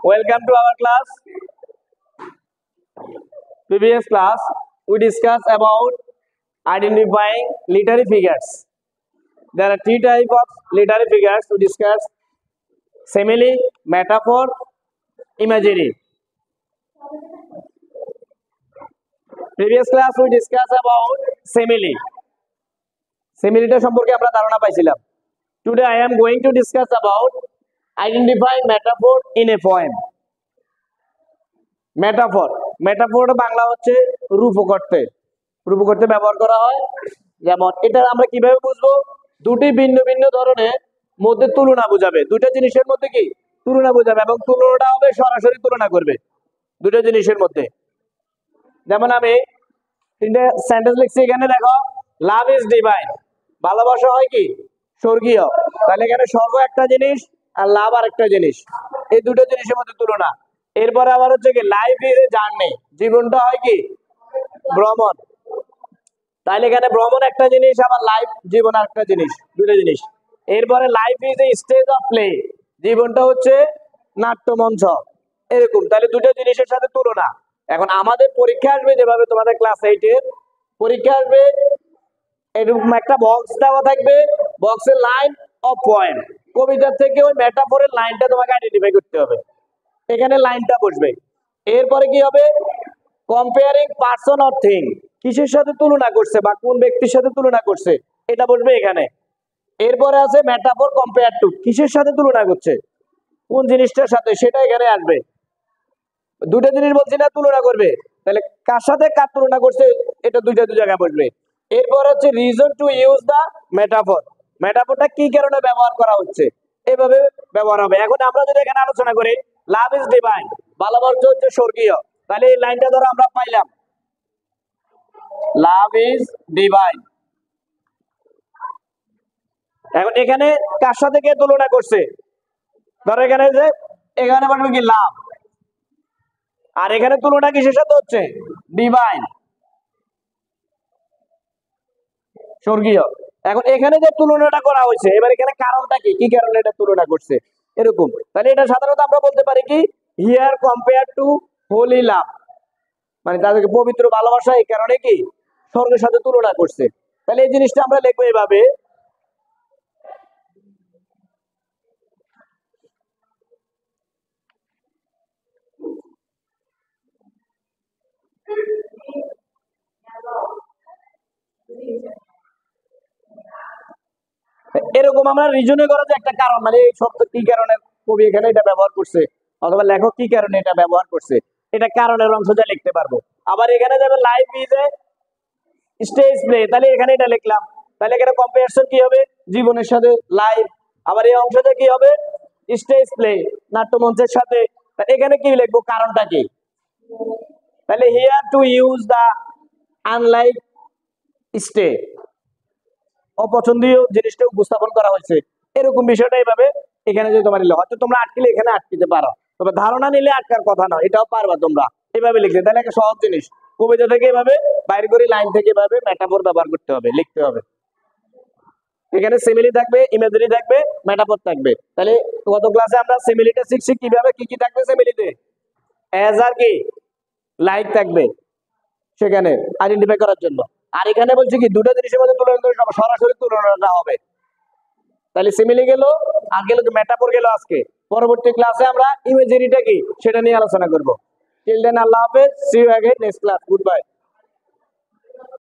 Welcome to our class. Previous class, we discussed about identifying literary figures. There are three types of literary figures to discuss: simile, metaphor, imagery. Previous class, we discussed about simile. Simile সম্পর্কে আমরা ধারণা পাইছিলাম। Today I am going to discuss about identifying metaphor in a poem. Metaphor Bangla হচ্ছে রূপক অর্থে ব্যবহার করা হয়। যেমন এটা আমরা কিভাবে বুঝবো? দুটি ভিন্ন ভিন্ন ধরনের মধ্যে তুলনা বোঝাবে, দুইটা জিনিসের মধ্যে কি তুলনা বোঝাবে, এবং তুলনাটা হবে সরাসরি তুলনা করবে দুটো জিনিসের মধ্যে। যেমন আমি তিনটে সেন্টেন্স লিখছি, এখানে দেখো লাভ ইজ ডিভাইন, ভালোবাসা হয় কি স্বর্গীয়। তাহলে এখানে স্বর্গ একটা জিনিস আর লাভ আর একটা জিনিস, এই দুটো জিনিসের মধ্যে তুলনা। এরপরে আবার হচ্ছে কি লাইফ ইজ এ জার্নি, জীবনটা হয় কি ভ্রমণ। তাইলে এখানে ভ্রমণ একটা জিনিস, আবার লাইফ জীবন আর একটা জিনিস, দুটো জিনিস। এরপরে life is a stage of play, জীবনটা হচ্ছে নাট্যমঞ্চ, এরকম। তাহলে দুটো জিনিসের সাথে তুলনা। এখন আমাদের পরীক্ষা আসবে যেভাবে তোমাদের ক্লাস 8 এর পরীক্ষা আসবে, এরকম একটা বক্স দেওয়া থাকবে, বক্সের লাইন অফ পয়েন্ট, কবিতার থেকে ওই মেটাফোরের লাইনটা তোমাকে আইডেন্টিফাই করতে হবে। এখানে লাইনটা বসবে। এরপরে কি হবে? কম্পেয়ারিং পারসন অর থিং, কিসের সাথে তুলনা করছে বা কোন ব্যক্তির সাথে তুলনা করছে, এটা বসবে এখানে। এরপরে আছে মেটাফোর কম্পেয়ার টু, কিসের সাথে তুলনা করছে, কোন জিনিসটার সাথে, সেটা এখানে আসবে। দুটো জিনিস বলছি না, তুলনা করবে, তাহলে কার সাথে কার তুলনা করছে, এটা দু জায়গায় বসবে। এরপর হচ্ছে reason to use the metaphor, মেটাফোরটা কি কারণে ব্যবহার করা হচ্ছে, এভাবে ব্যবহার হবে। এখন আমরা যদি এখানে আলোচনা করি লাভ ইজ ডিভাইন, ভালোবাসা হচ্ছে স্বর্গীয়, তাহলে এই লাইনটা ধরো আমরা পাইলাম লাভ ইজ ডিভাইন। এখন এখানে কার সাথে কে তুলনা করছে, ধরো এখানে যে এখানে বলবে কি লাভ, আর এখানে তুলনা কিসের সাথে হচ্ছে ডিভাইন, স্বর্গীয়। এখন এখানে যে তুলনাটা করা হয়েছে, এবার এখানে কারণটা কি, কি কারণে এটা তুলনা করছে, এরকম। তাহলে এটা সাধারণত আমরা বলতে পারি কি হিয়ার কম্পেয়ার টু হোলি লাভ, মানে তাদেরকে পবিত্র ভালোবাসা এই কারণে কি স্বর্গের সাথে তুলনা করছে। তাহলে এই জিনিসটা আমরা লিখবো এইভাবে, এরকম আমরা রিজনে করা যে একটা কারণ, মানে এই শব্দ কি কারণে কবি এখানে এটা ব্যবহার করছে, অথবা লেখক কি কারণে এটা ব্যবহার করছে, এটা কারণের অংশটা লিখতে পারবো। আবার এখানে যাবে life is a stage play, তাহলে এখানে এটা লিখলাম। তাহলে এখানে কম্পারিজন কি হবে, জীবনের সাথে লাইফ। আবার এই অংশটা কি হবে, স্টেজ প্লে, নাট্যমঞ্চের সাথে। এখানে কি লিখবো, কারণটা কি। তাহলে here to use the unlike stay, অপছন্দীয় জিনিসটা উপস্থাপন করা হয়েছে, এরকম বিষয়টা এইভাবে এখানে যদি তোমার নিলে, হয়তো তোমরা আটকিলে এখানে আটকিতে পারো, তবে ধারণা নিলে আটকার কথা নয়, এটাও পারবা তোমরা এভাবে লিখতে। তাহলে একটা সহজ জিনিস, কবিতা থেকে এভাবে বাইরে করে লাইন থেকে এভাবে মেটাফোর ব্যবহার করতে হবে, লিখতে হবে। এখানে সিমিলি থাকবে, ইমেজারি থাকবে, মেটাফোর থাকবে। তাহলে গত ক্লাসে আমরা সিমিলিটা শিখছি কিভাবে, কি কি থাকবে সিমিলিতে, অ্যাজ আর কি লাইক থাকবে সেখানে আইডেন্টিফাই করার জন্য। আর এখানে বলছি কি দুটো জিনিসের মধ্যে তুলনা, সরাসরি তুলনাটা হবে। তাহলে সিমিলি গেল, আর গেল মেটাফোর গেল। আজকে পরবর্তী ক্লাসে আমরা ইমেজারিটা কি সেটা নিয়ে আলোচনা করব। টিল দেন আল্লাহ হাফেজ, see you again next class, good by.